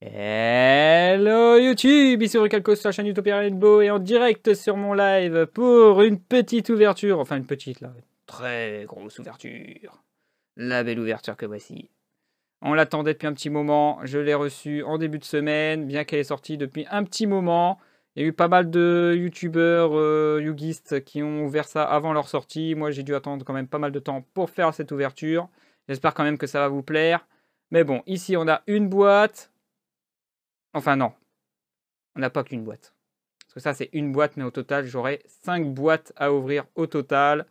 Hello YouTube, ici Recalco sur la chaîne Utopia Rainbow et en direct sur mon live pour une petite ouverture, enfin une petite là, une très grosse ouverture, la belle ouverture que voici. On l'attendait depuis un petit moment, je l'ai reçue en début de semaine, bien qu'elle est sortie depuis un petit moment. Il y a eu pas mal de youtubeurs yugistes qui ont ouvert ça avant leur sortie. Moi j'ai dû attendre quand même pas mal de temps pour faire cette ouverture. J'espère quand même que ça va vous plaire. Mais bon, ici on a une boîte. Enfin non, on n'a pas qu'une boîte. Parce que ça c'est une boîte, mais au total j'aurai 5 boîtes à ouvrir au total.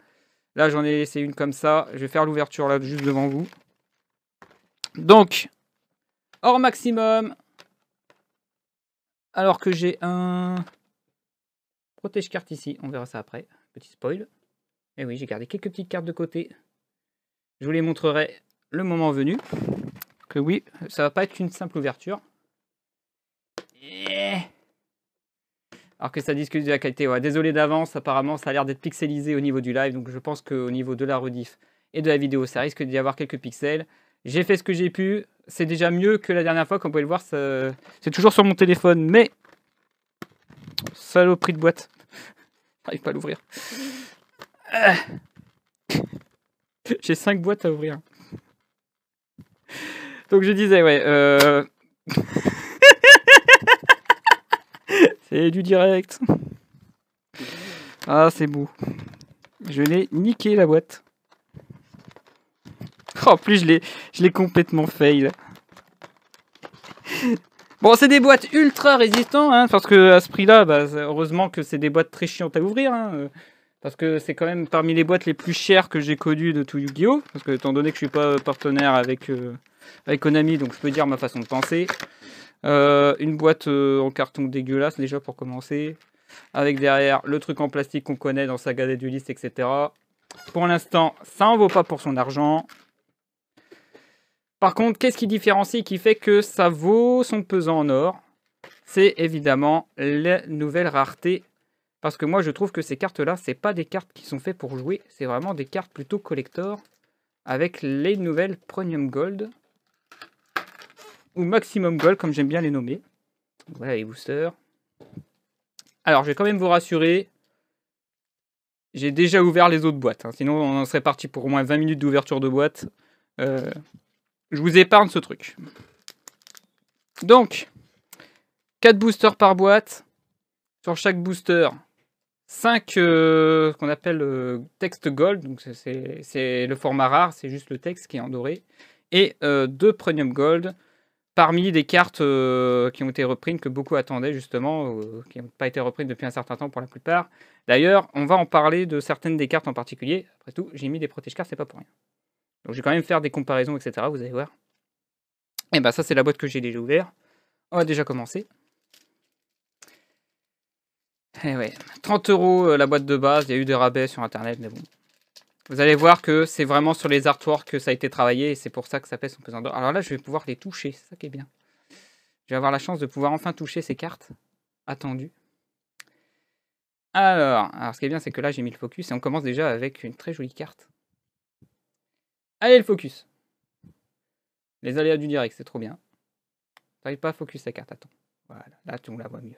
Là j'en ai laissé une comme ça. Je vais faire l'ouverture là juste devant vous. Donc, hors maximum. Alors que j'ai un protège-carte ici. On verra ça après. Petit spoil. Et oui, j'ai gardé quelques petites cartes de côté. Je vous les montrerai le moment venu. Que oui, ça va pas être une simple ouverture. Alors que ça discute de la qualité. Ouais, désolé d'avance, apparemment ça a l'air d'être pixelisé au niveau du live. Donc je pense qu'au niveau de la rediff et de la vidéo, ça risque d'y avoir quelques pixels. J'ai fait ce que j'ai pu. C'est déjà mieux que la dernière fois. Comme vous pouvez le voir, c'est toujours sur mon téléphone. Mais saloperie de boîte. J'arrive pas à l'ouvrir. J'ai 5 boîtes à ouvrir. Donc je disais, ouais. C'est du direct. Ah, c'est beau. Je l'ai niqué la boîte. En plus, je l'ai complètement fail. Bon, c'est des boîtes ultra résistantes, hein, parce que à ce prix-là, bah, heureusement que c'est des boîtes très chiantes à ouvrir. Hein, parce que c'est quand même parmi les boîtes les plus chères que j'ai connues de tout Yu-Gi-Oh! Parce que étant donné que je suis pas partenaire avec Konami, donc je peux dire ma façon de penser. Une boîte en carton dégueulasse déjà pour commencer. Avec derrière le truc en plastique qu'on connaît dans Saga des Duelistes, etc. Pour l'instant, ça en vaut pas pour son argent. Par contre, qu'est-ce qui différencie, qui fait que ça vaut son pesant en or? C'est évidemment la nouvelle rareté. Parce que moi, je trouve que ces cartes-là, c'est pas des cartes qui sont faites pour jouer. C'est vraiment des cartes plutôt collector. Avec les nouvelles Premium Gold. Ou Maximum Gold, comme j'aime bien les nommer. Voilà les boosters. Alors, je vais quand même vous rassurer. J'ai déjà ouvert les autres boîtes. Hein. Sinon, on en serait parti pour au moins 20 minutes d'ouverture de boîte. Je vous épargne ce truc. Donc, 4 boosters par boîte. Sur chaque booster, 5 qu'on appelle texte gold. Donc, c'est le format rare. C'est juste le texte qui est en doré. Et 2 premium gold. Parmi des cartes qui ont été reprises, que beaucoup attendaient justement, qui n'ont pas été reprises depuis un certain temps pour la plupart. D'ailleurs, on va en parler de certaines des cartes en particulier. Après tout, j'ai mis des protège-cartes, c'est pas pour rien. Donc je vais quand même faire des comparaisons, etc. Vous allez voir. Et bah ça, c'est la boîte que j'ai déjà ouverte. On va déjà commencer. Et ouais, 30 € la boîte de base. Il y a eu des rabais sur internet, mais bon. Vous allez voir que c'est vraiment sur les artworks que ça a été travaillé et c'est pour ça que ça pèse son pesant d'or. Alors là, je vais pouvoir les toucher, c'est ça qui est bien. Je vais avoir la chance de pouvoir enfin toucher ces cartes attendues. Alors, ce qui est bien, c'est que là, j'ai mis le focus et on commence déjà avec une très jolie carte. Allez, le focus. Les aléas du direct, c'est trop bien. J'arrive pas à focus la carte, attends. Voilà, là, on la voit mieux.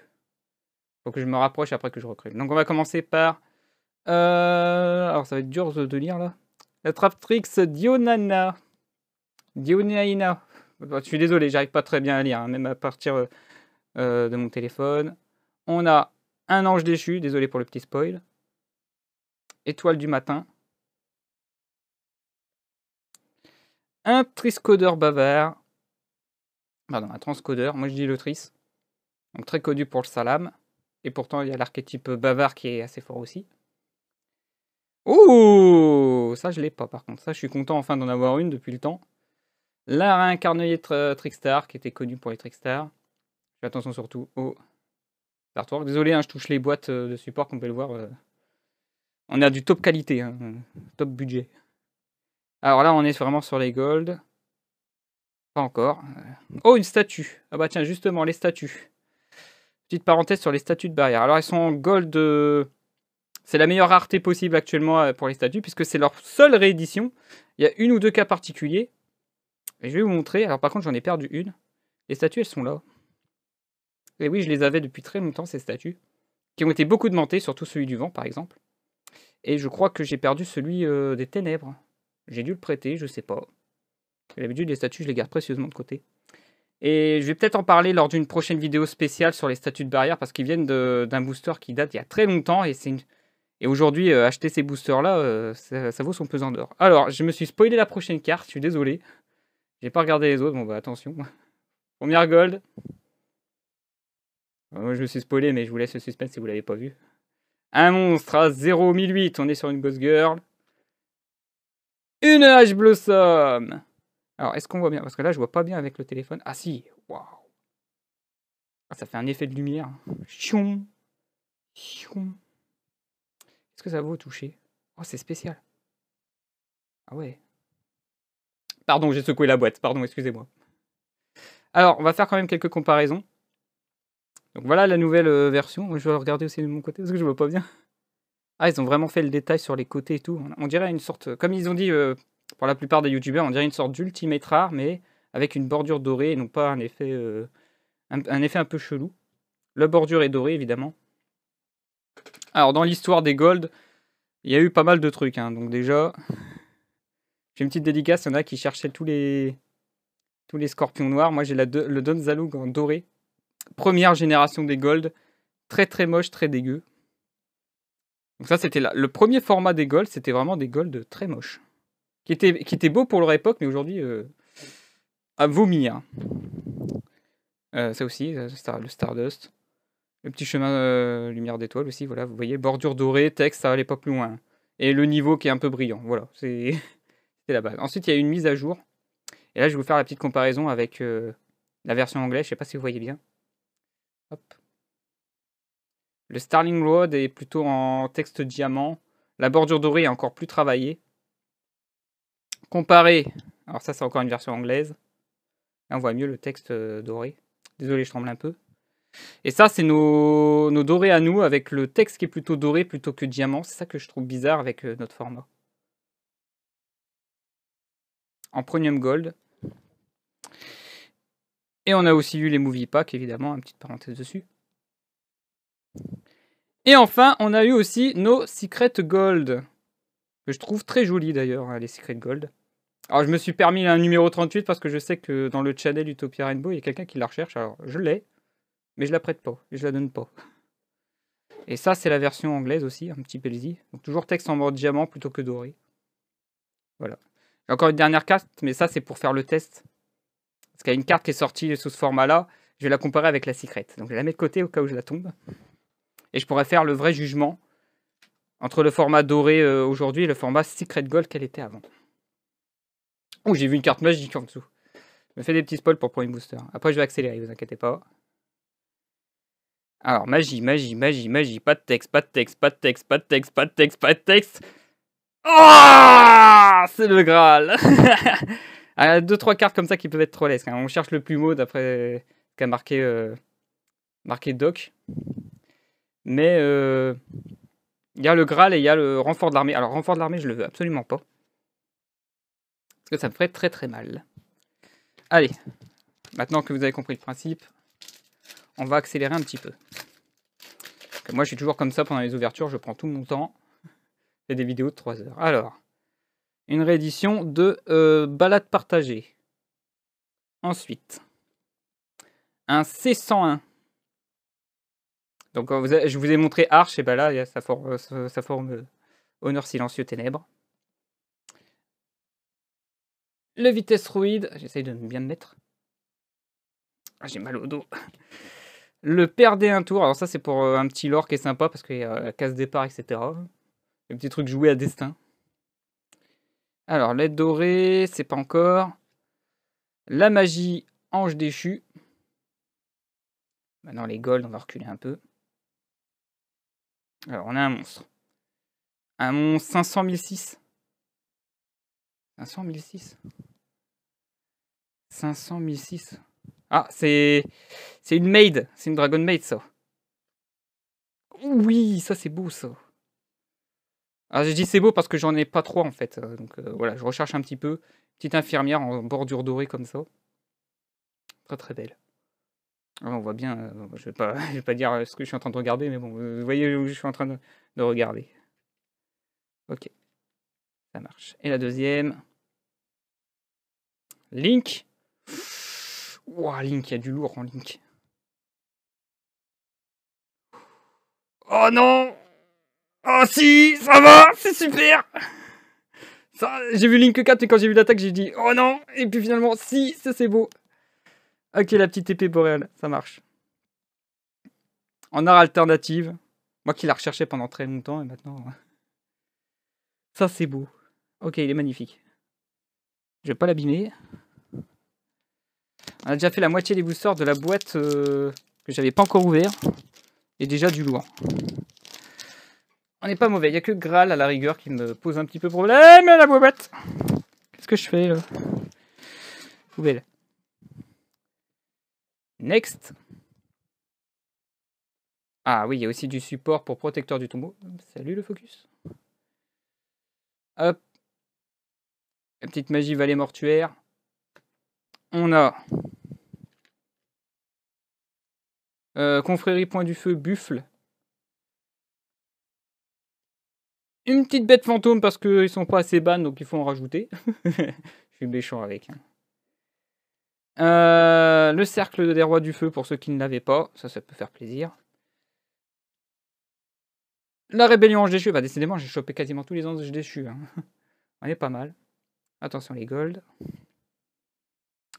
Faut que je me rapproche après que je recule. Donc, on va commencer par... alors, ça va être dur de lire, là. La Traptrix Dionana. Dionaina. Je suis désolé, j'arrive pas très bien à lire, hein, même à partir de mon téléphone. On a un ange déchu, désolé pour le petit spoil. Étoile du matin. Un triscodeur bavard. Pardon, un transcodeur, moi je dis le tris. Donc très connu pour le salam. Et pourtant il y a l'archétype bavard qui est assez fort aussi. Ouh, ça je l'ai pas par contre. Ça je suis content enfin d'en avoir une depuis le temps. La réincarnée Trickstar qui était connu pour les Trickstars. Fais attention surtout au artwork. Désolé, hein, je touche les boîtes de support comme vous pouvez le voir. On a du top qualité, hein, top budget. Alors là on est vraiment sur les gold. Pas encore. Oh, une statue. Ah bah tiens, justement, les statues. Petite parenthèse sur les statues de barrière. Alors elles sont en gold. C'est la meilleure rareté possible actuellement pour les statues, puisque c'est leur seule réédition. Il y a une ou deux cas particuliers. Et je vais vous montrer. Alors par contre, j'en ai perdu une. Les statues, elles sont là. Et oui, je les avais depuis très longtemps, ces statues, qui ont été beaucoup demandées, surtout celui du vent, par exemple. Et je crois que j'ai perdu celui des ténèbres. J'ai dû le prêter, je sais pas. D'habitude, les statues, je les garde précieusement de côté. Et je vais peut-être en parler lors d'une prochaine vidéo spéciale sur les statues de barrière, parce qu'ils viennent d'un booster qui date il y a très longtemps, et aujourd'hui, acheter ces boosters-là, ça vaut son pesant d'or. Alors, je me suis spoilé la prochaine carte, je suis désolé. J'ai pas regardé les autres, bon bah attention. Première gold. Moi, je me suis spoilé, mais je vous laisse le suspense si vous l'avez pas vu. Un monstre à 0,1008, on est sur une Ghost Girl. Une Ash Blossom. Alors, est-ce qu'on voit bien? Parce que là, je vois pas bien avec le téléphone. Ah si, waouh. Ah, ça fait un effet de lumière. Chion. Chion. Est-ce que ça vaut au toucher? Oh, c'est spécial. Ah ouais. Pardon, j'ai secoué la boîte. Pardon, excusez-moi. Alors, on va faire quand même quelques comparaisons. Donc voilà la nouvelle version. Moi, je vais regarder aussi de mon côté parce que je vois pas bien. Ah, ils ont vraiment fait le détail sur les côtés et tout. On dirait une sorte, comme ils ont dit pour la plupart des youtubeurs, on dirait une sorte d'ultimate rare, mais avec une bordure dorée et non pas un effet un peu chelou. La bordure est dorée, évidemment. Alors, dans l'histoire des Gold, il y a eu pas mal de trucs. Hein. Donc déjà, j'ai une petite dédicace. Il y en a qui cherchaient tous les scorpions noirs. Moi, j'ai le Don Zalug en doré. Première génération des Gold. Très très moche, très dégueu. Donc ça, c'était le premier format des Gold. C'était vraiment des Gold très moches. Qui était beau pour leur époque, mais aujourd'hui, à vomir. Ça aussi, le Stardust. Le petit chemin lumière d'étoile aussi, voilà, vous voyez, bordure dorée, texte, ça allait pas plus loin. Et le niveau qui est un peu brillant, voilà, c'est la base. Ensuite, il y a une mise à jour. Et là, je vais vous faire la petite comparaison avec la version anglaise, je sais pas si vous voyez bien. Hop. Le Starling Road est plutôt en texte diamant. La bordure dorée est encore plus travaillée. Comparé, alors ça c'est encore une version anglaise. Là, on voit mieux le texte doré. Désolé, je tremble un peu. Et ça, c'est nos dorés à nous, avec le texte qui est plutôt doré plutôt que diamant. C'est ça que je trouve bizarre avec notre format. En premium gold. Et on a aussi eu les movie packs, évidemment, une petite parenthèse dessus. Et enfin, on a eu aussi nos secret gold. Que je trouve très joli d'ailleurs, hein, les secret gold. Alors, je me suis permis un numéro 38 parce que je sais que dans le channel Utopia Rainbow, il y a quelqu'un qui la recherche. Alors, je l'ai, mais je la prête pas, et je la donne pas. Et ça, c'est la version anglaise aussi, un petit plaisir. Donc, toujours texte en mode diamant plutôt que doré. Voilà. J'ai encore une dernière carte, mais ça, c'est pour faire le test. Parce qu'il y a une carte qui est sortie sous ce format-là. Je vais la comparer avec la secret. Donc, je vais la mettre de côté au cas où je la tombe. Et je pourrais faire le vrai jugement entre le format doré aujourd'hui et le format secret gold qu'elle était avant. Oh, j'ai vu une carte magique en dessous. Je me fais des petits spoils pour prendre une booster. Après, je vais accélérer, vous inquiétez pas. Alors, magie, magie, magie, magie. Pas de texte, pas de texte, pas de texte, pas de texte, pas de texte, pas de texte. Oh, c'est le Graal. 2-3 cartes comme ça qui peuvent être trollesques. Hein. On cherche le plus mot d'après ce qu'a marqué Doc. Mais il y a le Graal et il y a le renfort de l'armée. Alors, renfort de l'armée, je le veux absolument pas. Parce que ça me ferait très très mal. Allez, maintenant que vous avez compris le principe, on va accélérer un petit peu. Parce que moi, je suis toujours comme ça pendant les ouvertures, je prends tout mon temps. Je fais des vidéos de 3 heures. Alors, une réédition de Balade partagée. Ensuite, un C101. Donc, je vous ai montré Arche, et ben là, il y a sa forme Honneur silencieux ténèbres. Le vitesse ruide, j'essaye de bien me mettre. Ah, j'ai mal au dos. Le perdez un tour, alors ça c'est pour un petit lore qui est sympa parce qu'il y a la case départ, etc. Le petit truc joué à destin. Alors, l'aide dorée, c'est pas encore. La magie, ange déchu. Maintenant, les golds, on va reculer un peu. Alors, on a un monstre. Un monstre 500 1006. 500 1006. 500 1006. Ah, c'est une maid. C'est une dragon maid, ça. Oui, ça c'est beau, ça. Alors, je dis c'est beau parce que j'en ai pas trop, en fait. Donc, voilà, je recherche un petit peu. Petite infirmière en bordure dorée comme ça. Très très belle. Ah, on voit bien, je vais pas, je vais pas dire ce que je suis en train de regarder, mais bon, vous voyez où je suis en train de regarder. Ok, ça marche. Et la deuxième. Link. Ouah, Link, il y a du lourd en Link. Oh non! Oh si, ça va, c'est super! J'ai vu Link 4 et quand j'ai vu l'attaque, j'ai dit oh non! Et puis finalement, si, ça c'est beau. Ok, la petite épée boréale, ça marche. En art alternative. Moi qui la recherchais pendant très longtemps et maintenant. Ça c'est beau. Ok, il est magnifique. Je vais pas l'abîmer. On a déjà fait la moitié des boosters de la boîte que j'avais pas encore ouvert. Et déjà du lourd. On n'est pas mauvais. Il n'y a que Graal à la rigueur qui me pose un petit peu problème. La boîte. Qu'est-ce que je fais là? Poubelle. Next. Ah oui, il y a aussi du support pour protecteur du tombeau. Salut le focus. Hop. La petite magie vallée mortuaire. On a confrérie point du feu buffle. Une petite bête fantôme parce qu'ils sont pas assez ban, donc il faut en rajouter. Je suis méchant avec. Le cercle des rois du feu pour ceux qui ne l'avaient pas. Ça peut faire plaisir. La rébellion ange déchu. Bah décidément, j'ai chopé quasiment tous les anges déchus. Hein. On est pas mal. Attention les golds.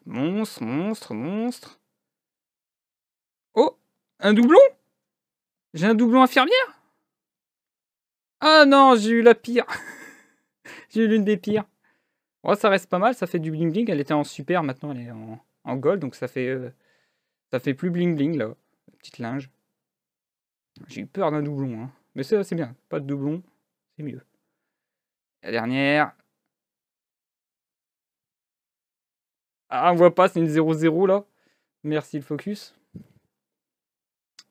Monstre, monstre, monstre. Oh, un doublon? J'ai un doublon infirmière? Ah non, j'ai eu la pire. J'ai eu l'une des pires. Oh, ça reste pas mal, ça fait du bling bling. Elle était en super, maintenant elle est en gold, donc ça fait plus bling bling là. La petite linge. J'ai eu peur d'un doublon, hein. Mais c'est bien, pas de doublon, c'est mieux. La dernière. Ah, on voit pas, c'est une 0-0 là. Merci le focus.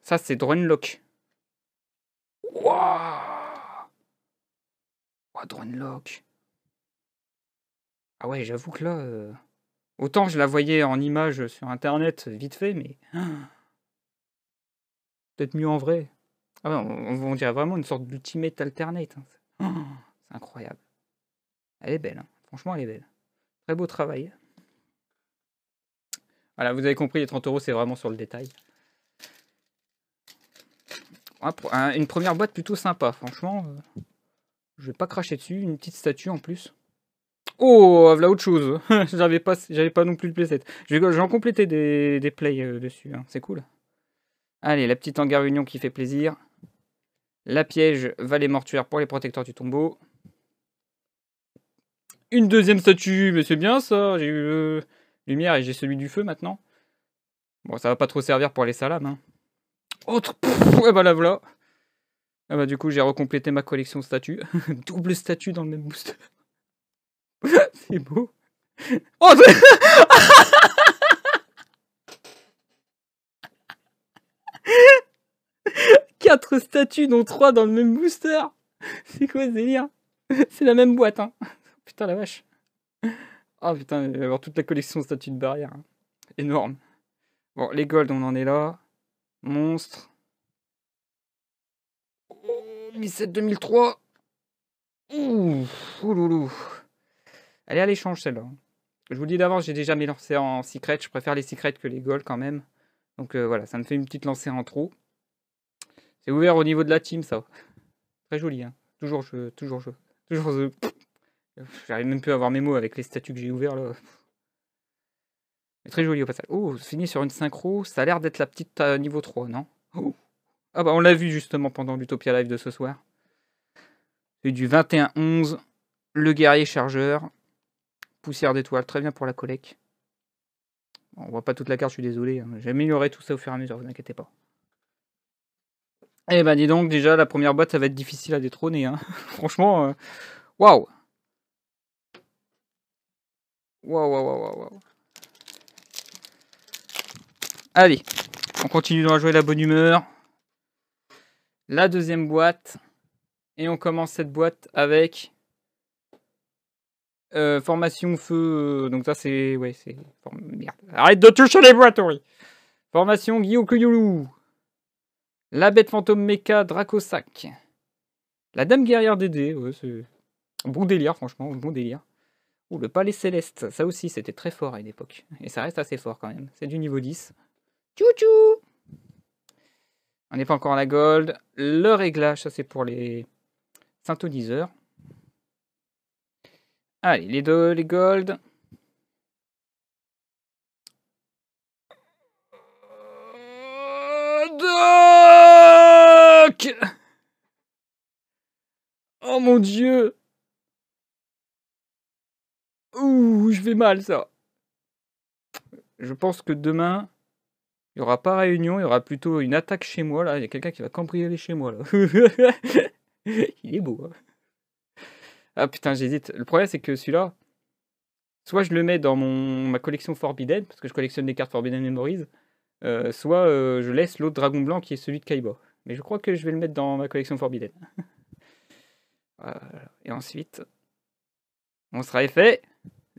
Ça, c'est Dronelock. Waouh! Oh, Dronelock. Ah ouais, j'avoue que là... Autant je la voyais en image sur internet vite fait, mais... Peut-être mieux en vrai. Ah ouais, on dirait vraiment une sorte d'ultimate alternate. Hein. C'est incroyable. Elle est belle, hein. Franchement, elle est belle. Très beau travail. Voilà, vous avez compris, les 30 €, c'est vraiment sur le détail. Une première boîte plutôt sympa, franchement. Je vais pas cracher dessus. Une petite statue en plus. Oh, voilà autre chose. J'avais pas non plus le playset. Je vais en compléter des plays dessus. Hein. C'est cool. Allez, la petite hangar union qui fait plaisir. La piège vallée mortuaire pour les protecteurs du tombeau. Une deuxième statue, mais c'est bien ça. J'ai eu lumière et j'ai celui du feu maintenant. Bon, ça va pas trop servir pour les salades. Hein. Autre. Ouais, bah là, voilà. Ah bah du coup, j'ai recomplété ma collection de statues. Double statue dans le même booster. C'est beau. Oh, 4 statues, dont 3 dans le même booster. C'est quoi ce délire? C'est la même boîte, hein. Putain, la vache. Oh putain, il va y avoir toute la collection de statues de barrière. Hein. Énorme. Bon, les golds, on en est là. Monstre. 2007-2003. Ouh, ouloulou. Elle est à l'échange, celle-là. Je vous le dis d'avance, j'ai déjà mis lancé en secret. Je préfère les secrets que les golds quand même. Donc voilà, ça me fait une petite lancée en trop. C'est ouvert au niveau de la team, ça. Très joli, hein. Toujours jeu, toujours jeu. Toujours jeu. J'arrive même plus à avoir mes mots avec les statuts que j'ai ouverts là. Mais très joli au passage. Oh, fini sur une synchro. Ça a l'air d'être la petite niveau 3, non? Oh. Ah bah on l'a vu justement pendant l'Utopia Live de ce soir. C'est du 21-11. Le guerrier chargeur. Poussière d'étoile. Très bien pour la collecte. Bon, on voit pas toute la carte, je suis désolé. Hein. J'ai amélioré tout ça au fur et à mesure, vous inquiétez pas. Eh ben dis donc, déjà la première boîte, ça va être difficile à détrôner. Hein. Franchement, waouh! Waouh, waouh, waouh, waouh. Allez, on continue de jouer la bonne humeur. La deuxième boîte. Et on commence cette boîte avec Formation feu. Donc ça c'est... Ouais, c'est... Merde. Arrête de toucher les boîtes, oui. Formation Gyokuyulu. La bête fantôme mecha Dracosac. La dame guerrière Dédé. Ouais, c'est... Bon délire, franchement. Bon délire. Ouh, le palais céleste. Ça aussi, c'était très fort à une époque. Et ça reste assez fort quand même. C'est du niveau 10. Tchou-tchou. On n'est pas encore à la gold. Le réglage, ça c'est pour les synthoniseurs. Allez, les gold. Doc. Oh mon dieu. Ouh, je vais mal ça. Je pense que demain, il n'y aura pas réunion, il y aura plutôt une attaque chez moi. Là, il y a quelqu'un qui va cambrioler chez moi. Là. Il est beau. Hein. Ah putain, j'hésite. Le problème, c'est que celui-là, soit je le mets dans ma collection Forbidden, parce que je collectionne des cartes Forbidden Memories, soit je laisse l'autre dragon blanc qui est celui de Kaiba. Mais je crois que je vais le mettre dans ma collection Forbidden. Et ensuite, on sera fait.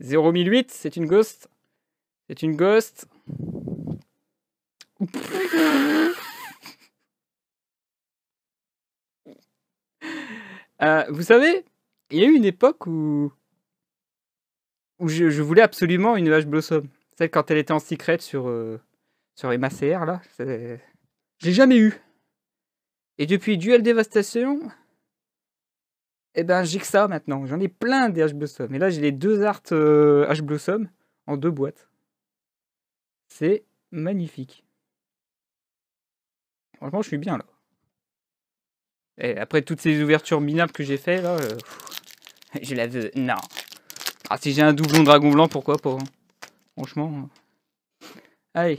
0.008, c'est une ghost. C'est une ghost. Vous savez, il y a eu une époque où je voulais absolument une H Blossom. Celle quand elle était en secret sur MACR, là. Je l'ai jamais eu. Et depuis Duel Dévastation, eh ben j'ai que ça maintenant. J'en ai plein des H Blossom. Et là, j'ai les 2 arts H Blossom en 2 boîtes. C'est magnifique. Franchement, je suis bien là. Et après toutes ces ouvertures minables que j'ai fait là, je la veux. Non. Ah, si j'ai un doublon dragon blanc, pourquoi pas. Hein. Franchement. Allez.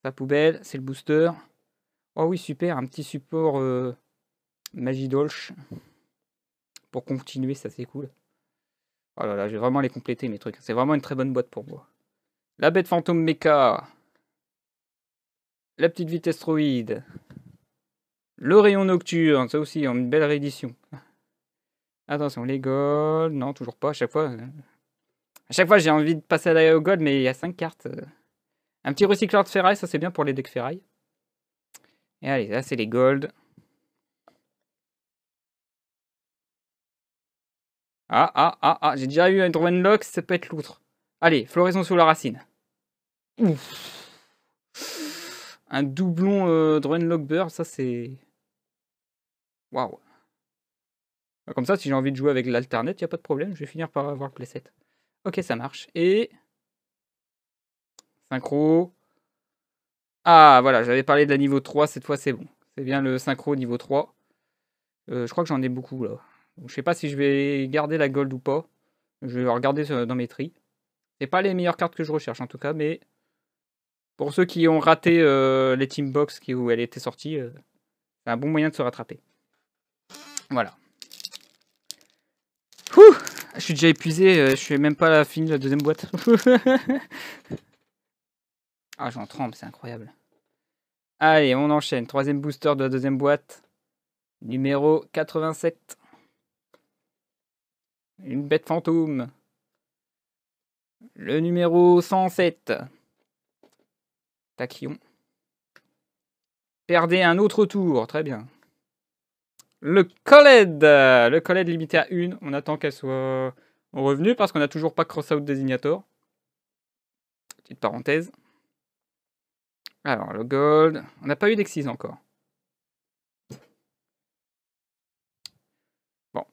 La poubelle, c'est le booster. Oh oui, super. Un petit support Magie Dolch. Pour continuer, ça c'est cool. Oh là là, je vais vraiment les compléter mes trucs. C'est vraiment une très bonne boîte pour moi. La bête fantôme mecha. La petite vitesse droïde. Le rayon nocturne, ça aussi, une belle réédition. Attention, les gold. Non, toujours pas. À chaque fois, j'ai envie de passer à la gold, mais il y a 5 cartes. Un petit recycleur de ferraille, ça c'est bien pour les decks ferraille. Et allez, là c'est les gold. Ah, j'ai déjà eu un Drownlock, ça peut être l'outre. Allez, floraison sous la racine. Ouf. Un doublon Drownlock Beurre, ça c'est... Waouh. Comme ça, si j'ai envie de jouer avec l'alternate, il n'y a pas de problème, je vais finir par avoir le playset. Ok, ça marche. Et... Synchro. Ah, voilà, j'avais parlé de la niveau 3, cette fois c'est bon. C'est bien le synchro niveau 3. Je crois que j'en ai beaucoup là. Donc, je sais pas si je vais garder la gold ou pas. Je vais regarder dans mes tris. C'est pas les meilleures cartes que je recherche en tout cas, mais pour ceux qui ont raté les Team Box où elle était sortie, c'est un bon moyen de se rattraper. Voilà. Ouh, je suis déjà épuisé, je suis même pas fini la deuxième boîte. Ah, j'en tremble, c'est incroyable. Allez, on enchaîne. Troisième booster de la deuxième boîte. Numéro 87. Une bête fantôme. Le numéro 107. Tachyon. Perdez un autre tour, très bien. Le Kholed. Le Kholed limité à 1. On attend qu'elle soit revenue parce qu'on n'a toujours pas Crossout Designator. Petite parenthèse. Alors, le Gold. On n'a pas eu d'Exis encore. Bon.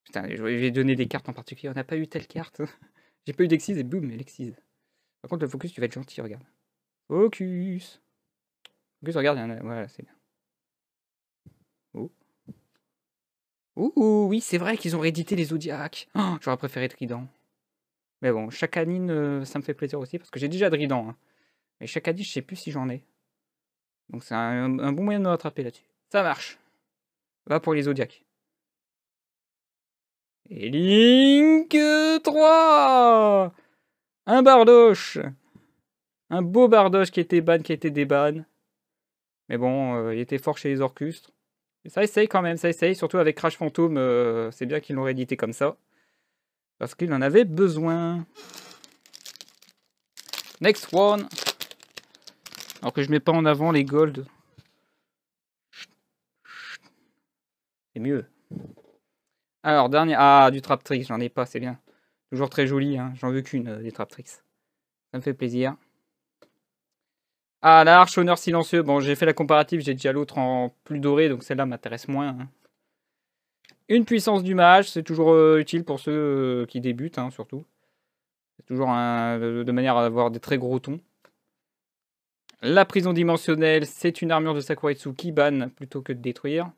Putain, je vais donner des cartes en particulier. On n'a pas eu telle carte. J'ai pas eu d'Exis et boum, l'Exis. Par contre, le focus, tu vas être gentil, regarde. Focus. Focus, regarde, voilà, c'est bien. Oh. Ouh, oui, c'est vrai qu'ils ont réédité les Zodiacs. Oh, j'aurais préféré Trident. Mais bon, Chakanine, ça me fait plaisir aussi, parce que j'ai déjà Trident. Hein. Mais Chakanine, je sais plus si j'en ai. Donc c'est un bon moyen de me rattraper là-dessus. Ça marche. Va pour les Zodiacs. Et Link 3. Un Bardoche. Un beau Bardoche qui était ban, qui était déban. Mais bon, il était fort chez les Orcustres. Ça essaye quand même, ça essaye. Surtout avec Crash Fantôme, c'est bien qu'ils l'ont réédité comme ça. Parce qu'il en avait besoin. Next one. Alors que je mets pas en avant les gold. C'est mieux. Alors, dernier. Ah, du Traptrix, j'en ai pas, c'est bien. Toujours très joli, hein. J'en veux qu'une des Traptrix. Ça me fait plaisir. Ah, la Arche Honneur Silencieux. Bon, j'ai fait la comparative, j'ai déjà l'autre en plus doré, donc celle-là m'intéresse moins. Hein. Une puissance du mage, c'est toujours utile pour ceux qui débutent, hein, surtout. C'est toujours de manière à avoir des très gros tons. La prison dimensionnelle, c'est une armure de Sakuretsu qui banne plutôt que de détruire.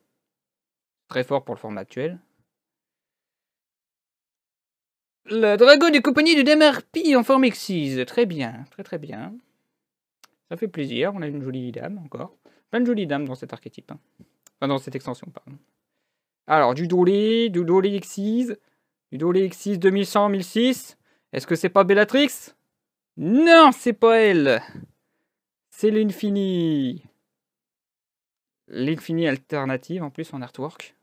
Très fort pour le format actuel. Le dragon des compagnies de Damarpi en forme exquise. Très bien, très très bien. Ça fait plaisir, on a une jolie dame encore. Plein de jolies dames dans cet archétype. Hein. Enfin, dans cette extension, pardon. Alors, du Dolé Exquise. Du Dolé Exquise 2100, 1006. Est-ce que c'est pas Bellatrix? Non, c'est pas elle. C'est l'Infini. L'Infini alternative en plus en artwork.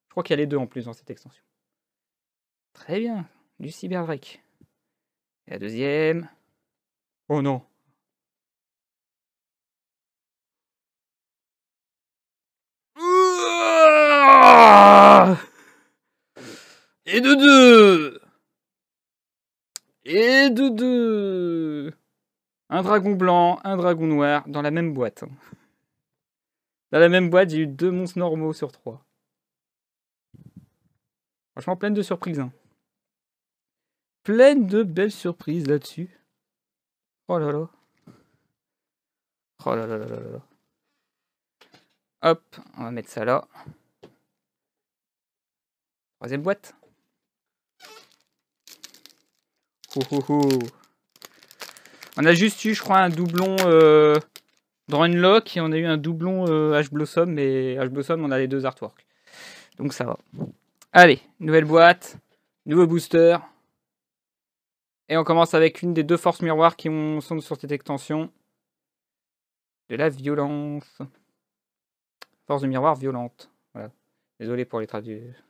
Je crois qu'il y a les deux en plus dans cette extension. Très bien. Du Cyberdrake. Et la deuxième. Oh non. Et de deux. Et de deux. Un dragon blanc, un dragon noir dans la même boîte. Dans la même boîte, j'ai eu 2 monstres normaux sur 3. Franchement, pleine de surprises. Hein. Pleine de belles surprises là-dessus. Oh là là. Oh là là là là là. Hop, on va mettre ça là. Troisième boîte. On a juste eu, je crois, un doublon Drawnlock et on a eu un doublon H Blossom. Mais H Blossom, on a les deux artworks. Donc ça va. Allez, nouvelle boîte. Nouveau booster. Et on commence avec une des 2 forces miroirs qui sont sur cette extension. De la violence. Force de miroir violente. Voilà. Désolé pour les traduire.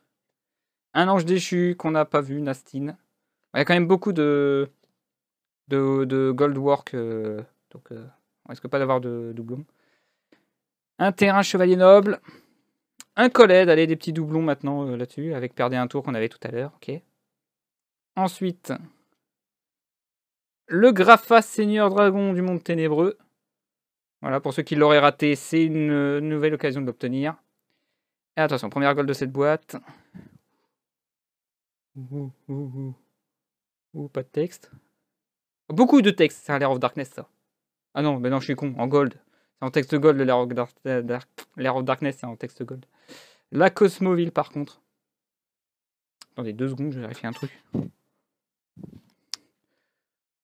Un ange déchu qu'on n'a pas vu, Nastine. Il y a quand même beaucoup de gold work. Donc on risque pas d'avoir de doublons. Un terrain chevalier noble. Un collède. Allez, des petits doublons maintenant là-dessus. Avec perdre un tour qu'on avait tout à l'heure. Ok. Ensuite. Le Grapha Seigneur Dragon du Monde Ténébreux. Voilà, pour ceux qui l'auraient raté, c'est une nouvelle occasion de l'obtenir. Et attention, première gold de cette boîte. Pas de texte. Beaucoup de texte, c'est un Lair of Darkness ça. Ah non, mais non, je suis con, en gold. C'est en texte gold, le Lair of Darkness, c'est en texte gold. La Cosmoville par contre. Attendez 2 secondes, je vais vérifier un truc.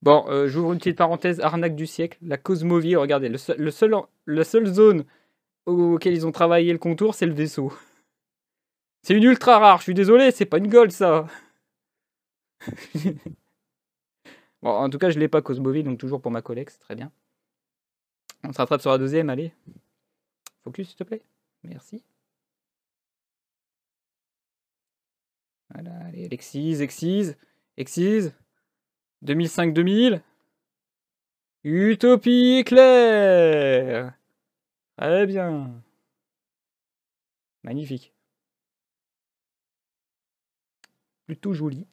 Bon, j'ouvre une petite parenthèse, arnaque du siècle. La Cosmoville, regardez, le seul zone auquel ils ont travaillé le contour, c'est le vaisseau. C'est une ultra rare, je suis désolé, c'est pas une gold ça. Bon, en tout cas, je l'ai pas Cosmoville, donc toujours pour ma collecte, très bien. On se rattrape sur la deuxième, allez. Focus, s'il te plaît. Merci. Voilà, allez, Exise. 2005-2000. Utopie éclair. Très bien. Magnifique. Plutôt joli.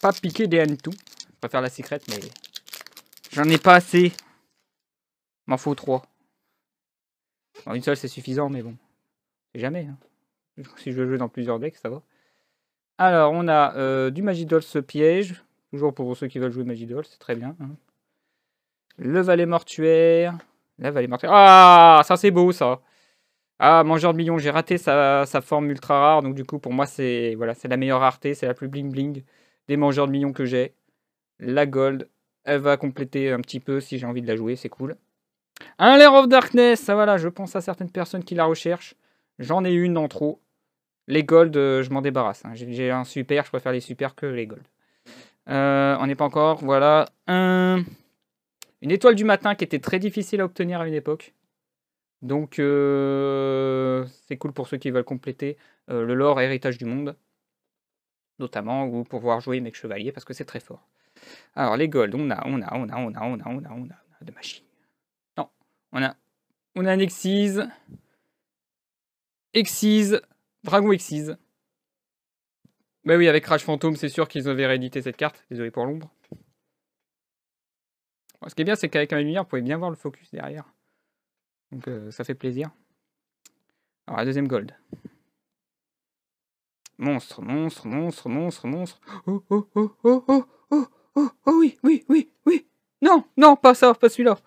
Pas piqué des hannetons. Je préfère la secrète, mais j'en ai pas assez. M'en faut 3. Bon, une seule, c'est suffisant, mais bon. C'est jamais. Hein. Si je veux jouer dans plusieurs decks, ça va. Alors, on a du Magidoll ce piège. Toujours pour ceux qui veulent jouer Magidoll, c'est très bien. Hein. Le Valet Mortuaire. La Valet Mortuaire. Ah, ça c'est beau, ça. Ah, Mangeur de millions, j'ai raté sa forme ultra rare. Donc du coup, pour moi, c'est voilà, la meilleure rareté. C'est la plus bling-bling des Mangeurs de millions que j'ai. La Gold, elle va compléter un petit peu si j'ai envie de la jouer, c'est cool. Un Lair of Darkness, ça voilà, je pense à certaines personnes qui la recherchent. J'en ai une en trop. Les Gold, je m'en débarrasse. Hein. J'ai un super, je préfère les super que les Gold. On n'est pas encore, voilà. Une étoile du matin qui était très difficile à obtenir à une époque. Donc c'est cool pour ceux qui veulent compléter le lore héritage du monde. Notamment, ou pour pouvoir jouer mec chevalier, parce que c'est très fort. Alors, les golds, on a de machines. Non, on a un Exise. Exise. Dragon Exise. Bah oui, avec Crash Fantôme, c'est sûr qu'ils avaient réédité cette carte. Désolé pour l'ombre. Bon, ce qui est bien, c'est qu'avec la lumière, vous pouvez bien voir le focus derrière. Donc, ça fait plaisir. Alors, la deuxième gold. Monstre, monstre, monstre, monstre, monstre. Oh, oh, oh, oh, oh, oh, oh, oh, oui, oui, oui, oui. Non, non, pas ça, pas celui-là.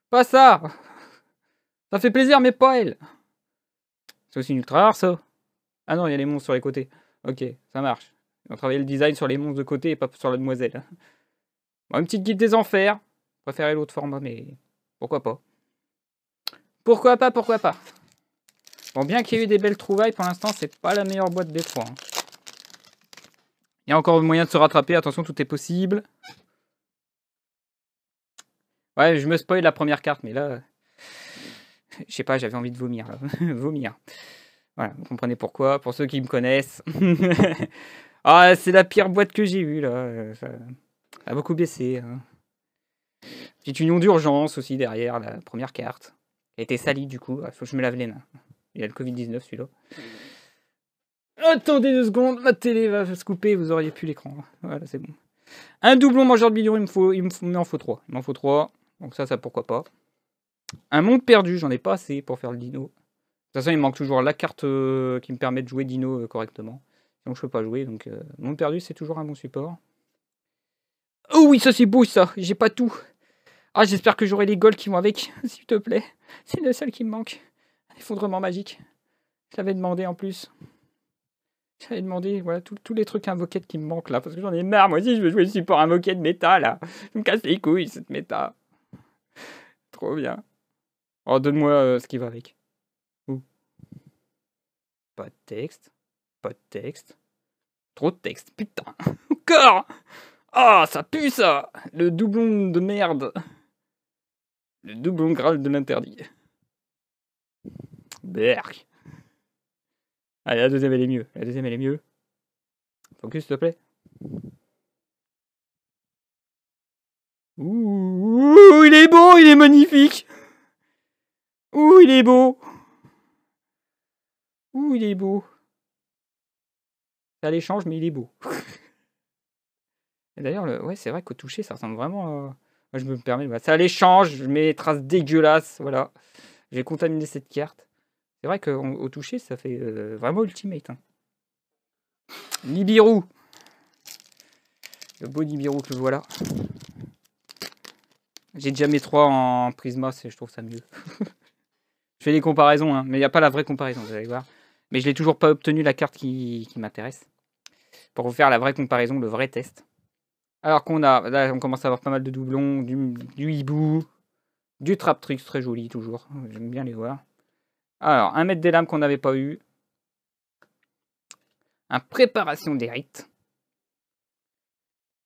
Pas ça. Ça fait plaisir, mais pas elle. C'est aussi une ultra rare, ça. Ah non, il y a les monstres sur les côtés. Ok, ça marche. On va travailler le design sur les monstres de côté et pas sur la demoiselle. Bon, une petite guide des enfers. Je préférais l'autre format, mais pourquoi pas. Pourquoi pas, pourquoi pas. Bon, bien qu'il y ait eu des belles trouvailles, pour l'instant, c'est pas la meilleure boîte des trois. Hein. Il y a encore moyen de se rattraper. Attention, tout est possible. Ouais, je me spoil la première carte, mais là... Je sais pas, j'avais envie de vomir. Là. Vomir. Voilà, vous comprenez pourquoi. Pour ceux qui me connaissent. Ah, c'est la pire boîte que j'ai eue, là. Ça a beaucoup baissé. Hein. Petite union d'urgence aussi derrière, la première carte. Elle a été salie, du coup. Il faut que je me lave les mains. Il y a le Covid-19, celui-là. Attendez 2 secondes, ma télé va se couper, vous auriez pu l'écran. Voilà, c'est bon. Un doublon mangeur de bidon, il m'en faut 3. Il m'en faut 3. Donc ça pourquoi pas. Un monde perdu, j'en ai pas assez pour faire le dino. De toute façon, il me manque toujours la carte qui me permet de jouer dino correctement. Donc je peux pas jouer, donc monde perdu, c'est toujours un bon support. Oh oui, ça c'est beau ça, j'ai pas tout. Ah, j'espère que j'aurai les golds qui vont avec, s'il te plaît. C'est le seul qui me manque. Un effondrement magique. Je l'avais demandé en plus. J'avais demandé, voilà, tous les trucs invoquettes qui me manquent là, parce que j'en ai marre, moi aussi je veux jouer le support invoqué de méta là. Je me casse les couilles cette méta. Trop bien. Oh, donne-moi ce qui va avec. Ouh. Pas de texte. Pas de texte. Trop de texte, putain. Encore. Ah, ça pue ça. Le doublon de merde. Le doublon Graal de l'interdit. Berk. Allez, la deuxième elle est mieux. La deuxième elle est mieux. Focus s'il te plaît. Ouh, il est beau, il est magnifique. Ouh, il est beau. Ouh, il est beau. Ça l'échange, mais il est beau. Et d'ailleurs, ouais, c'est vrai qu'au toucher, ça ressemble vraiment à... Moi, je me permets, bah, ça l'échange, je mets des traces dégueulasses, voilà. J'ai contaminé cette carte. C'est vrai qu'au toucher, ça fait vraiment ultimate. Hein. Nibiru. Le beau Nibiru que voilà. J'ai déjà mes 3 en Prisma, je trouve ça mieux. Je fais des comparaisons, hein, mais il n'y a pas la vraie comparaison, vous allez voir. Mais je n'ai toujours pas obtenu la carte qui m'intéresse. Pour vous faire la vraie comparaison, le vrai test. Alors qu'on a, là on commence à avoir pas mal de doublons, du hibou, du Traptrix, très joli toujours, j'aime bien les voir. Alors, un maître des lames qu'on n'avait pas eu. Un préparation des rites.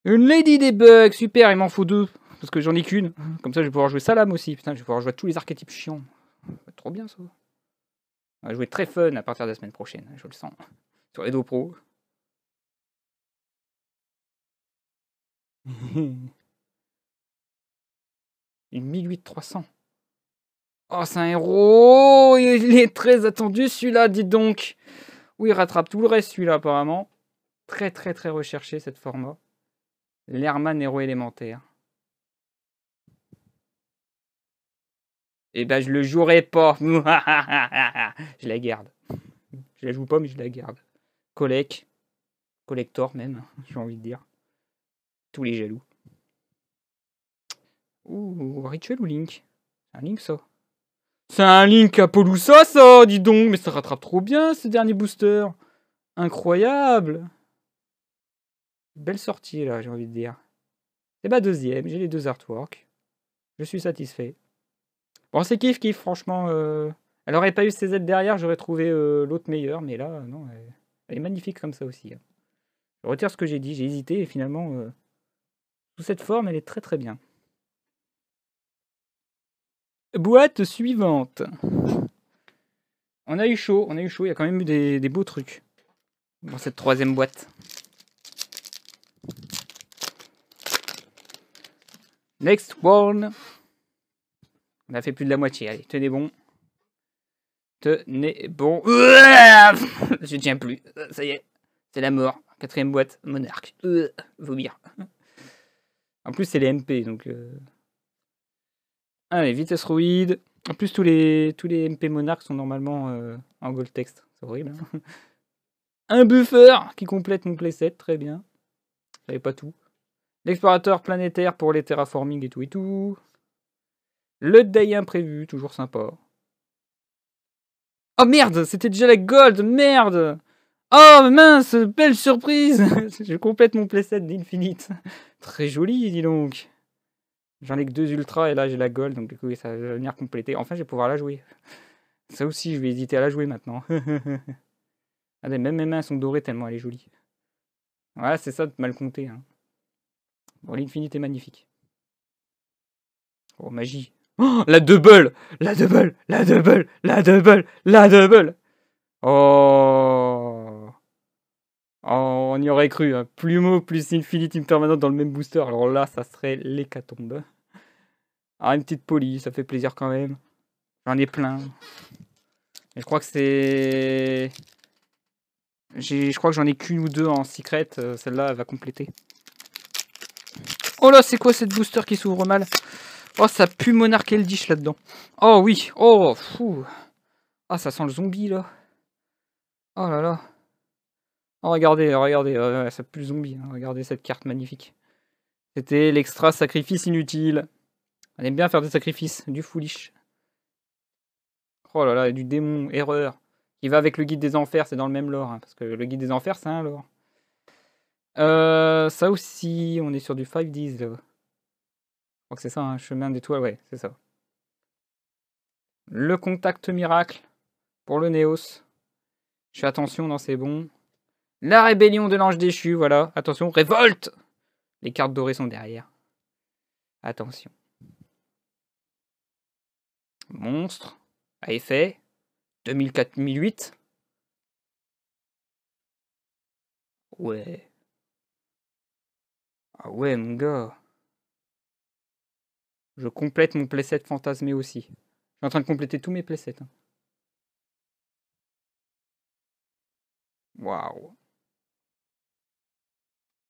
Une Lady des bugs, super, il m'en faut 2. Parce que j'en ai qu'une. Comme ça, je vais pouvoir jouer Salam aussi. Putain, je vais pouvoir jouer tous les archétypes chiants. Trop bien ça. On va jouer très fun à partir de la semaine prochaine, je le sens. Sur les dos pro. Une 18300. Oh, c'est un héros. Il est très attendu celui-là, dites donc. Oui, il rattrape tout le reste celui-là apparemment. Très très très recherché cette format. L'Herman héros élémentaire. Eh ben, je le jouerai pas. Je la garde. Je la joue pas, mais je la garde. Collector même, j'ai envie de dire. Tous les jaloux. Ouh, Rituel ou Link? C'est un Link, ça. C'est un Link Apollousa, ça, dis donc. Mais ça rattrape trop bien, ce dernier booster. Incroyable. Belle sortie, là, j'ai envie de dire. C'est ma deuxième, j'ai les 2 artworks. Je suis satisfait. Bon, c'est kiff, franchement. Elle aurait pas eu ses aides derrière, j'aurais trouvé l'autre meilleure. Mais là, non, elle est magnifique comme ça aussi. Hein. Je retire ce que j'ai dit, j'ai hésité. Et finalement, sous cette forme, elle est très très bien. Boîte suivante. On a eu chaud, il y a quand même eu des beaux trucs dans cette 3e boîte. Next one. On a fait plus de la moitié. Allez, tenez bon. Tenez bon. Je tiens plus. Ça y est. C'est la mort. 4ème boîte. Monarque. Vomir. En plus, c'est les MP. Donc. Allez, vitesse roïde. En plus, tous les MP Monarques sont normalement en gold text. C'est horrible. Hein. Un buffer qui complète mon playset. Très bien. J'avais pas tout. L'explorateur planétaire pour les terraforming et tout et tout. Le day imprévu, toujours sympa. Oh merde, c'était déjà la gold, merde. Oh mince, belle surprise. Je complète mon playset d'Infinite. Très joli, dis donc. J'en ai que 2 ultras et là j'ai la gold, donc du coup ça va venir compléter. Enfin, je vais pouvoir la jouer. Ça aussi, je vais hésiter à la jouer maintenant. Allez, même mes mains sont dorées tellement elle est jolie. Ouais, c'est ça de mal compter. Hein. Bon, l'Infinite est magnifique. Oh, magie. Oh, la double. La double. La double. La double. La double. Oh. Oh, on y aurait cru. Hein. Plumeau plus Infinity permanente dans le même booster. Alors là, ça serait l'hécatombe. Ah, une petite police, ça fait plaisir quand même. J'en ai plein. Et je crois que c'est... Je crois que j'en ai qu'une ou deux en secret. Celle-là, elle va compléter. Oh là, c'est quoi cette booster qui s'ouvre mal? Oh, ça pue Monarch Eldritch là-dedans. Oh oui. Oh, fou. Ah, ça sent le zombie, là. Oh là là. Oh, regardez, regardez. Ça pue le zombie. Hein. Regardez cette carte magnifique. C'était l'extra sacrifice inutile. On aime bien faire des sacrifices. Du foolish. Oh là là, et du démon. Erreur. Qui va avec le guide des enfers. C'est dans le même lore. Hein, parce que le guide des enfers, c'est un lore. Ça aussi, on est sur du 5Ds, là. Je crois que c'est ça, un chemin d'étoile, ouais, c'est ça. Le contact miracle pour le Néos. Je fais attention, non, c'est bon. La rébellion de l'ange déchu, voilà. Attention, révolte. Les cartes dorées sont derrière. Attention. Monstre. À effet. 2004-2008. Ouais. Ah ouais, mon gars. Je complète mon playset fantasmé aussi. Je suis en train de compléter tous mes playsets. Waouh.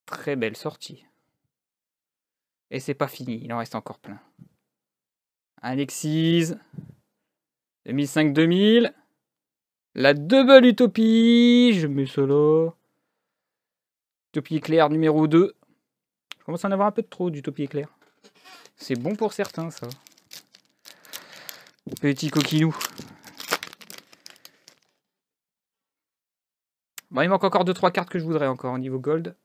Très belle sortie. Et c'est pas fini, il en reste encore plein. Alexis. 2005-2000. La double utopie. Je mets ça là. Utopie éclair numéro 2. Je commence à en avoir un peu de trop d'utopie éclair. C'est bon pour certains, ça. Petit coquinou. Bon, il manque encore 2-3 cartes que je voudrais encore au niveau gold.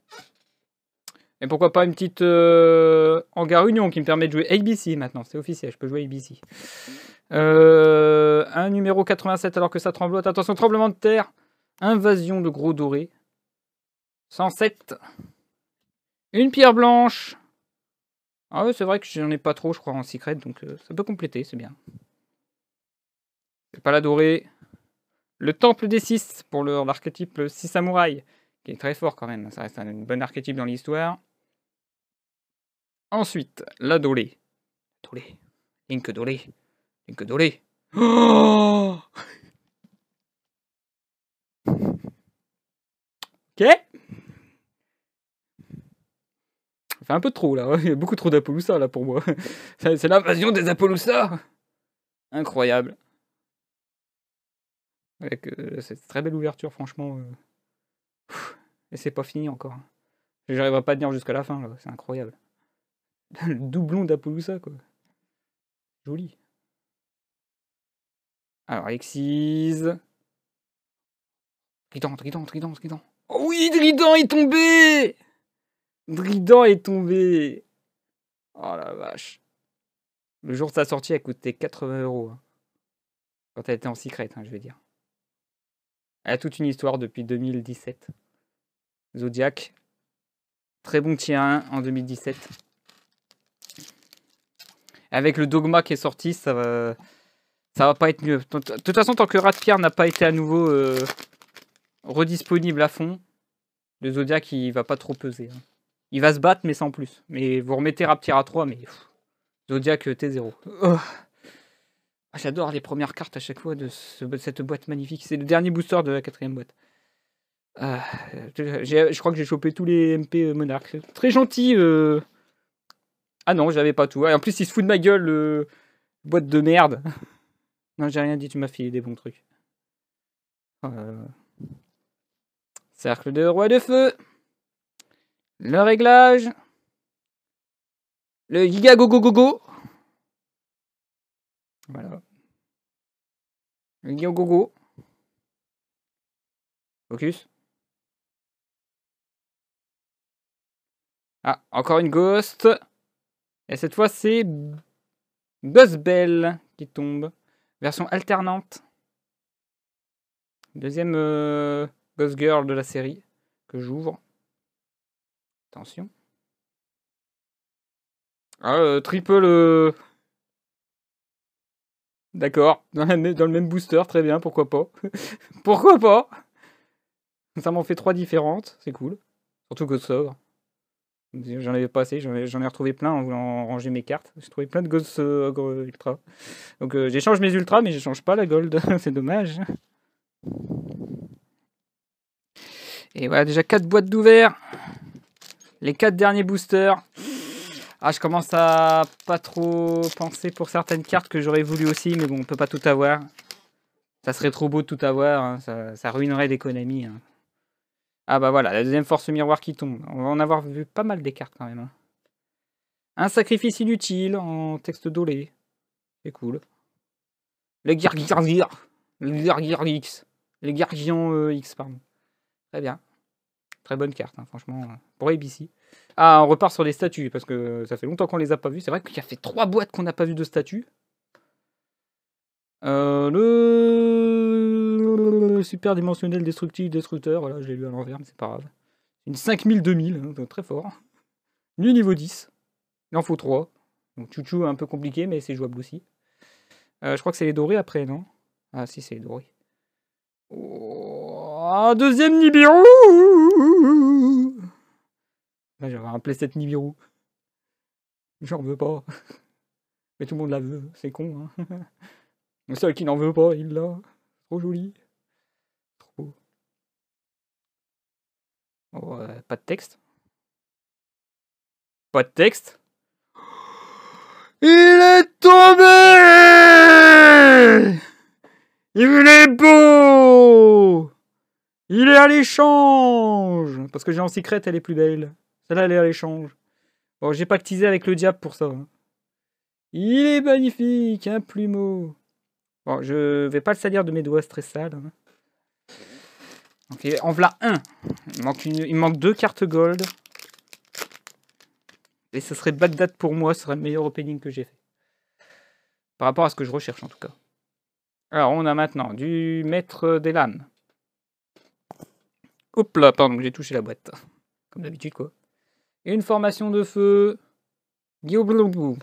Et pourquoi pas une petite hangar union qui me permet de jouer ABC maintenant. C'est officiel, je peux jouer ABC. Un numéro 87 alors que ça tremblote. Attention, tremblement de terre. Invasion de gros dorés. 107. Une pierre blanche. Ah ouais, c'est vrai que j'en ai pas trop, je crois, en secret. Donc ça peut compléter, c'est bien. C'est pas la dorée. Le temple des 6 pour l'archétype 6 samouraïs. Qui est très fort quand même. Ça reste un bon archétype dans l'histoire. Ensuite, la Dolé. Dolé. Link Dolé. Link Dolé. Oh ok. Ça fait un peu trop là. Il y a beaucoup trop d'Apollousa là pour moi. C'est l'invasion des Apollousa. Incroyable. Avec cette très belle ouverture, franchement. Et c'est pas fini encore. J'arriverai pas à tenir jusqu'à la fin là. C'est incroyable. Le doublon d'Apollousa quoi. Joli. Alors, Alexis. Trident. Oh oui, Trident est tombé. Trident est tombé. Oh la vache. Le jour de sa sortie, elle coûtait 80 €. Hein. Quand elle était en secret, hein, je vais dire. Elle a toute une histoire depuis 2017. Zodiac. Très bon tier 1 en 2017. Avec le dogma qui est sorti, ça va pas être mieux. De toute façon, tant que Ratpierre n'a pas été à nouveau redisponible à fond, le Zodiac il va pas trop peser. Hein. Il va se battre, mais sans plus. Mais vous remettez Raptire à 3, mais Zodiac T0. Oh. Ah, j'adore les premières cartes à chaque fois de cette boîte magnifique. C'est le dernier booster de la 4e boîte. Je crois que j'ai chopé tous les MP Monarch. Très gentil. Ah non, j'avais pas tout. Ah, en plus, il se fout de ma gueule, boîte de merde. Non, j'ai rien dit, tu m'as filé des bons trucs. Cercle de roi de feu. Le réglage. Le giga go go go go. Voilà. Le giga go go. Focus. Ah, encore une ghost. Et cette fois, c'est Ghost Bell qui tombe. Version alternante. Deuxième Ghost Girl de la série que j'ouvre. Attention. Ah, triple. D'accord. Dans le même booster, très bien, pourquoi pas. Pourquoi pas. Ça m'en fait 3 différentes, c'est cool. Surtout Ghost Ogre. J'en avais pas assez, j'en ai retrouvé plein en voulant ranger mes cartes. J'ai trouvé plein de Ghost Ogre Ultra. Donc j'échange mes Ultras, mais j'échange pas la Gold. C'est dommage. Et voilà, déjà 4 boîtes d'ouvert. Les 4 derniers boosters. Ah, je commence à pas trop penser pour certaines cartes que j'aurais voulu aussi, mais bon, on peut pas tout avoir. Ça serait trop beau de tout avoir, hein. Ça ruinerait l'économie. Hein. Ah bah voilà, la deuxième force miroir qui tombe. On va en avoir vu pas mal des cartes quand même. Hein. Un sacrifice inutile en texte dolé. C'est cool. Les Gargir. Les Gargir X. Les Gargions X, pardon. Très bien. Très bonne carte, hein, franchement. Pour ABC. Ah, on repart sur les statues, parce que ça fait longtemps qu'on les a pas vus. C'est vrai qu'il y a fait 3 boîtes qu'on n'a pas vu de statues. Le super dimensionnel destructif destructeur. Voilà, je l'ai lu à l'envers, mais c'est pas grave. Une 5000-2000, hein, très fort. Nu niveau 10. Il en faut 3. Donc chouchou un peu compliqué, mais c'est jouable aussi. Je crois que c'est les dorés après, non? Ah si, c'est les dorés. Oh, un deuxième Nibiru. Là, j'aurais un playset Nibiru. J'en veux pas. Mais tout le monde la veut, c'est con. Hein. Le seul qui n'en veut pas, il l'a. Trop joli. Trop. Oh, pas de texte. Pas de texte. Il est tombé. Il est beau. Il est à l'échange. Parce que j'ai en secret, elle est plus belle. Celle-là, elle est à l'échange. Bon, j'ai pas teasé avec le diable pour ça. Hein. Il est magnifique, un plumeau. Bon, je vais pas le salir de mes doigts très sales. Hein. Donc, en voilà un. Il manque 2 cartes gold. Et ce serait Bagdad pour moi, ce serait le meilleur opening que j'ai fait. Par rapport à ce que je recherche en tout cas. Alors, on a maintenant du maître des lames. Hop là, pardon, j'ai touché la boîte. Comme d'habitude, quoi. Et une formation de feu. Guillaume.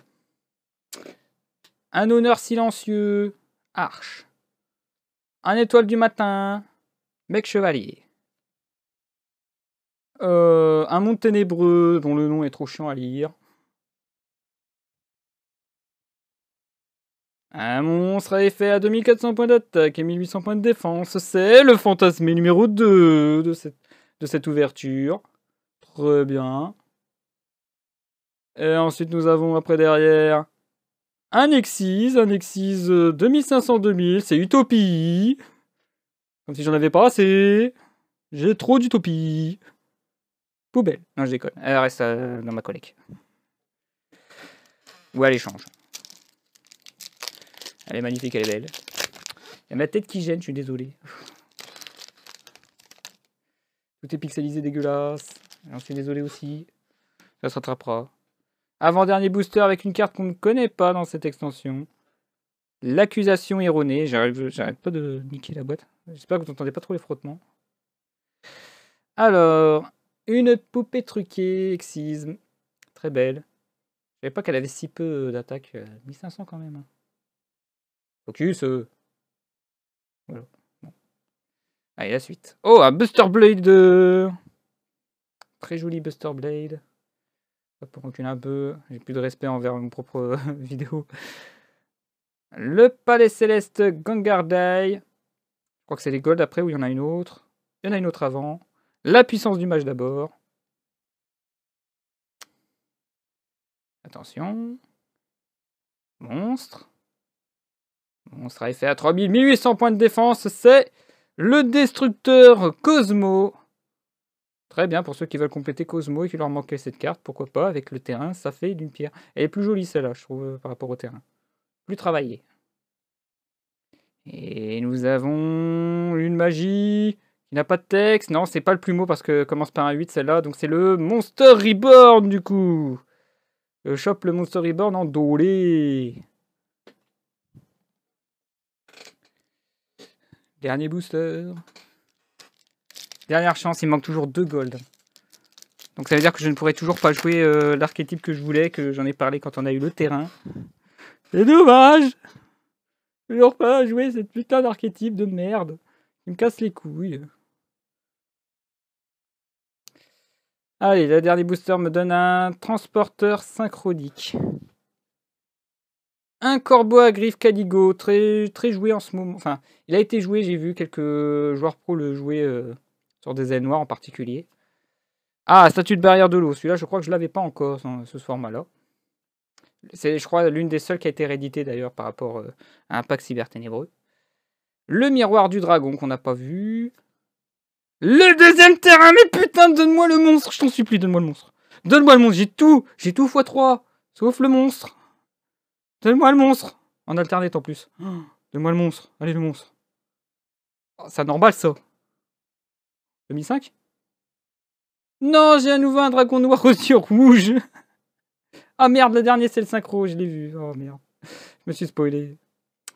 Un honneur silencieux. Arche. Un étoile du matin. Mec chevalier. Un monde ténébreux dont le nom est trop chiant à lire. Un monstre à effet à 2400 points d'attaque et 1800 points de défense. C'est le fantasmé numéro 2 de cette ouverture. Très bien. Et ensuite, nous avons après derrière un Exis 2500-2000. C'est Utopie. Comme si j'en avais pas assez. J'ai trop d'Utopie. Poubelle. Non, je déconne. Elle reste dans ma collecte. Ou elle échange. Elle est magnifique, elle est belle. Il y a ma tête qui gêne, je suis désolé. Tout est pixelisé, dégueulasse. J'en suis désolé aussi. Ça se rattrapera. Avant-dernier booster avec une carte qu'on ne connaît pas dans cette extension. L'accusation erronée. J'arrête pas de niquer la boîte. J'espère que vous n'entendez pas trop les frottements. Alors, une poupée truquée, excisme. Très belle. Je savais pas qu'elle avait si peu d'attaque. 1500 quand même. Focus. Voilà. Bon. Allez, la suite. Oh, un Buster Blade. Très joli Buster Blade. Ça peut reculer un peu. J'ai plus de respect envers mon propre vidéo. Le palais céleste Gangardai. Je crois que c'est les golds après, ou il y en a une autre. Il y en a une autre avant. La puissance du mage d'abord. Attention. Monstre. Monstre à effet à 1800 points de défense. C'est le destructeur Cosmo. Très bien, pour ceux qui veulent compléter Cosmo et qui leur manquait cette carte, pourquoi pas, avec le terrain, ça fait d'une pierre. Elle est plus jolie celle-là, je trouve, par rapport au terrain. Plus travaillée. Et nous avons une magie qui n'a pas de texte. Non, c'est pas le plumeau parce que commence par un 8 celle-là. Donc c'est le Monster Reborn du coup. Je chope le Monster Reborn en dolé. Dernier booster. Dernière chance, il me manque toujours 2 gold. Donc ça veut dire que je ne pourrai toujours pas jouer l'archétype que je voulais, que j'en ai parlé quand on a eu le terrain. C'est dommage. Je ne pas jouer cette putain d'archétype de merde. Il me casse les couilles. Allez, le dernier booster me donne un transporteur synchronique. Un corbeau à griffe Caligo, très joué en ce moment. Enfin, il a été joué, j'ai vu quelques joueurs pro le jouer sur des ailes noires en particulier. Ah, statue de barrière de l'eau. Celui-là, je crois que je l'avais pas encore, ce format-là. C'est, je crois, l'une des seules qui a été rééditée d'ailleurs par rapport à un pack cyberténébreux. Le miroir du dragon qu'on n'a pas vu. Le deuxième terrain, mais putain, donne-moi le monstre, je t'en supplie, donne-moi le monstre. Donne-moi le monstre, j'ai tout x3, sauf le monstre. Donne-moi le monstre. En alternate en plus. Donne-moi le monstre, allez le monstre. Oh, c'est normal ça. 2005 ? Non, j'ai à nouveau un dragon noir aux yeux rouges. Ah merde, le dernier c'est le synchro, je l'ai vu. Oh merde, je me suis spoilé.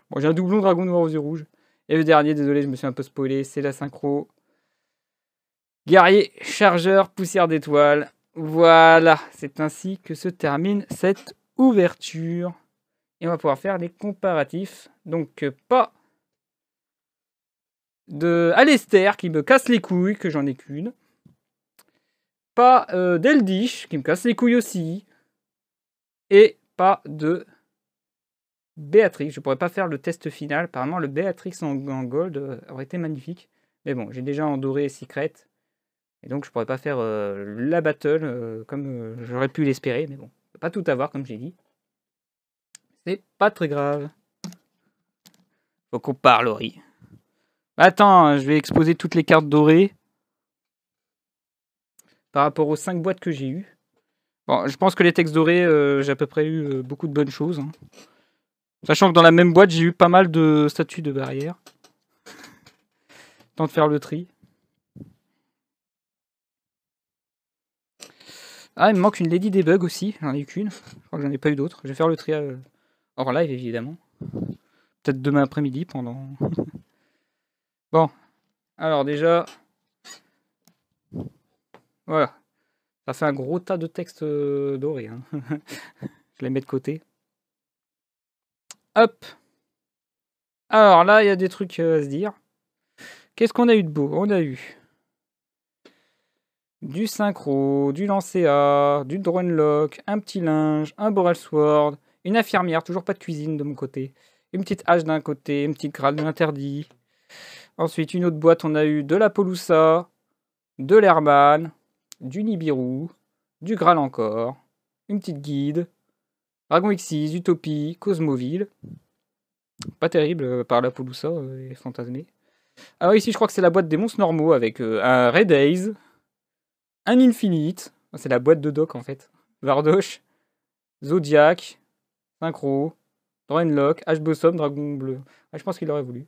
Bon, j'ai un doublon dragon noir aux yeux rouges. Et le dernier, désolé, je me suis un peu spoilé, c'est la synchro. Guerrier, chargeur, poussière d'étoiles. Voilà, c'est ainsi que se termine cette ouverture. Et on va pouvoir faire les comparatifs. Donc, pas de Alester qui me casse les couilles, que j'en ai qu'une. Pas d'Eldish qui me casse les couilles aussi. Et pas de Béatrix. Je pourrais pas faire le test final. Apparemment, le Béatrix en gold aurait été magnifique. Mais bon, j'ai déjà en doré et secret. Et donc, je pourrais pas faire la battle comme j'aurais pu l'espérer. Mais bon, on peut pas tout avoir, comme j'ai dit. C'est pas très grave. Faut qu'on parle, Ori. Attends, je vais exposer toutes les cartes dorées. Par rapport aux 5 boîtes que j'ai eues. Bon, je pense que les textes dorés, j'ai à peu près eu beaucoup de bonnes choses. Hein. Sachant que dans la même boîte, j'ai eu pas mal de statues de barrière. Temps de faire le tri. Ah, il me manque une Lady Debug aussi. J'en ai eu qu'une. Je crois que j'en ai pas eu d'autres. Je vais faire le tri hors live, évidemment. Peut-être demain après-midi pendant... Bon. Alors déjà... Voilà. Ça fait un gros tas de textes dorés. Hein. Je les mets de côté. Hop. Alors là, il y a des trucs à se dire. Qu'est-ce qu'on a eu de beau? On a eu du synchro, du lancer A, du drone lock, un petit linge, un boral sword, une infirmière, toujours pas de cuisine de mon côté, une petite hache d'un côté, une petite gralle de l'interdit. Ensuite, une autre boîte, on a eu de la Polusa, de l'Herman, du Nibiru, du Graal encore, une petite guide, Dragon X6, Utopie, Cosmoville. Pas terrible par la Polusa et fantasmé. Alors ici, je crois que c'est la boîte des monstres normaux avec un Red Haze, un Infinite, c'est la boîte de doc en fait, Vardosh, Zodiac, Synchro, Draenlock, H-Blossom, Dragon Bleu. Ah, je pense qu'il aurait voulu.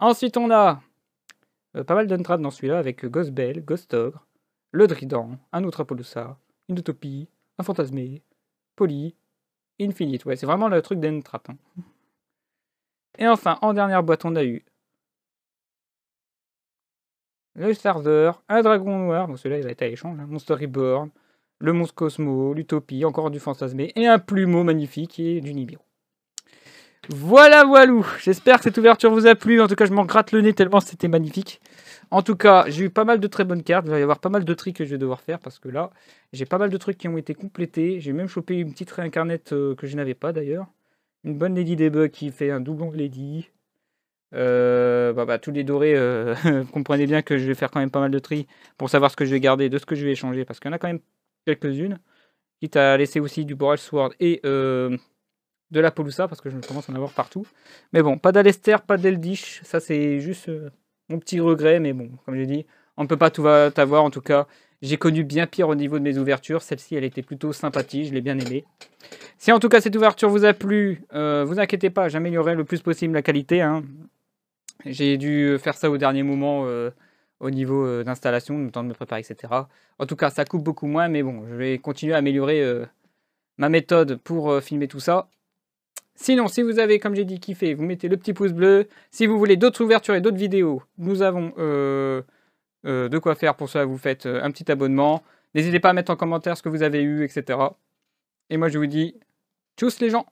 Ensuite, on a pas mal d'entrades dans celui-là avec Ghost Bell, Ghost Ogre, le Drident, un autre Apollousa, une Utopie, un Fantasmé, Poly, Infinite. Ouais, c'est vraiment le truc d'entrap. Hein. Et enfin, en dernière boîte, on a eu le Starter, un Dragon Noir, bon celui-là il va être à l'échange, hein, Monster Reborn, le Monstre Cosmo, l'Utopie, encore du Fantasmé, et un plumeau magnifique et du Nibiru. Voilà, voilou. J'espère que cette ouverture vous a plu. En tout cas, je m'en gratte le nez tellement c'était magnifique. En tout cas, j'ai eu pas mal de très bonnes cartes. Il va y avoir pas mal de tri que je vais devoir faire parce que là, j'ai pas mal de trucs qui ont été complétés. J'ai même chopé une petite réincarnette que je n'avais pas d'ailleurs. Une bonne Lady Debug qui fait un doublon de Lady. Tous les dorés, comprenez bien que je vais faire quand même pas mal de tri pour savoir ce que je vais garder, de ce que je vais échanger, parce qu'il y en a quand même quelques-unes. Quitte à laisser aussi du Boral Sword et de la Polusa, parce que je commence à en avoir partout. Mais bon, pas d'Alester, pas d'Eldish, ça c'est juste mon petit regret, mais bon, comme j'ai dit, on ne peut pas tout avoir, en tout cas, j'ai connu bien pire au niveau de mes ouvertures, celle-ci elle était plutôt sympathique, je l'ai bien aimée. Si en tout cas cette ouverture vous a plu, vous inquiétez pas, j'améliorerai le plus possible la qualité, hein. J'ai dû faire ça au dernier moment au niveau d'installation, le temps de me préparer, etc. En tout cas, ça coupe beaucoup moins, mais bon, je vais continuer à améliorer ma méthode pour filmer tout ça. Sinon, si vous avez, comme j'ai dit, kiffé, vous mettez le petit pouce bleu. Si vous voulez d'autres ouvertures et d'autres vidéos, nous avons de quoi faire. Pour ça, vous faites un petit abonnement. N'hésitez pas à mettre en commentaire ce que vous avez eu, etc. Et moi, je vous dis, tchuss les gens!